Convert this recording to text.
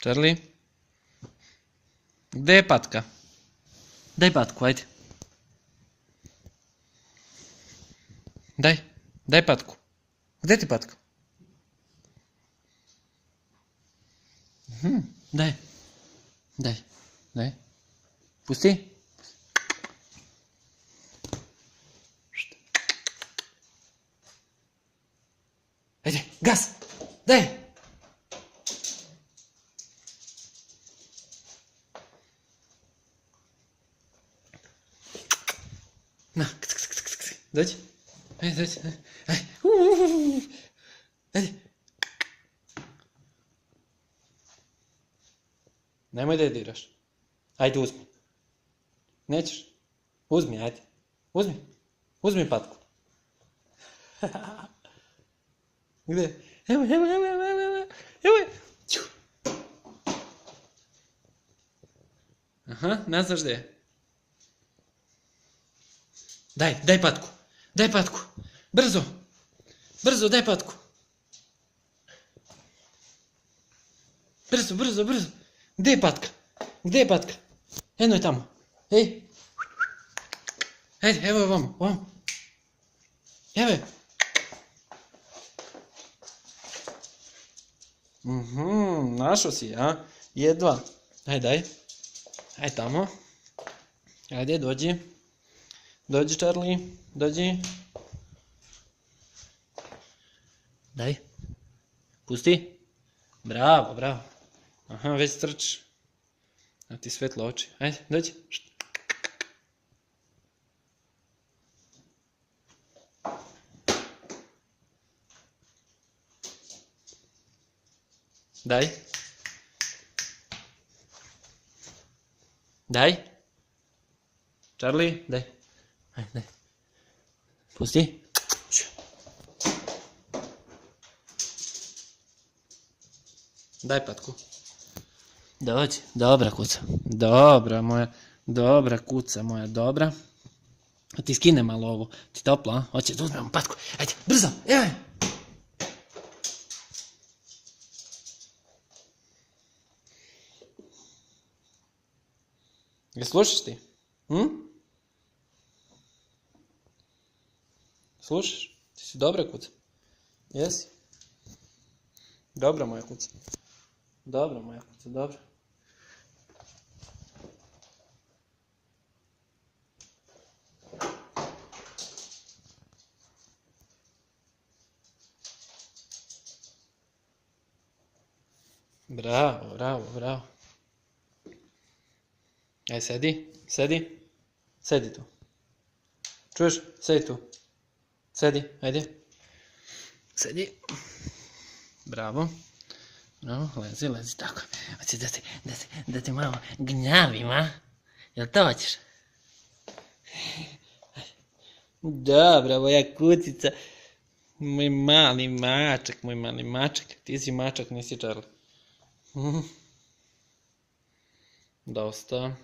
Charlie? Gde je patka? Daj patku, ajde. Daj patku. Gde ti patka? Daj. Pusti. Ajde, gas! Daj! Na, dođi. Ajde. Ajde. Nemoj da je diraš. Ajde, uzmi. Nećeš? Uzmi, ajde. Uzmi patku. Gde? Evo. Aha, ne znaš gde je. Daj patku. Brzo, daj patku. Brzo. Gde je patka? Eno je tamo. Ej. Ajde, evo je ovamo. Evo je. Našao si, a? Jedva. Ajde, Ajde tamo. Ajde, dođi. Dođi, Charlie. Dođi. Daj. Pusti. Bravo. Aha, već trčiš. A ti svetlo oči. Ajde, dođi. Daj. Charlie, daj. Ajde, daj. Pusti. Daj patku. Dođi. Dobra kuca. Dobra kuca moja, dobra. A ti skine malo ovo. Ti toplo, a? Hoće da uzmemo patku. Ajde, brzo, evo je. Jel slušaš ti? Slušaš? Ti si dobra kuca. Jesi? Dobra moja kuca. Dobra. Bravo. Aj, sedi tu. Čuješ? Sedi tu. Sedi, ajde. Sedi. Bravo, lezi tako. Hoćeš da te malo gnjavim, a? Jel to hoćeš? Dobra, moja kucica. Moj mali mačak. Ti si mačak, nisi Charlie. Dosta.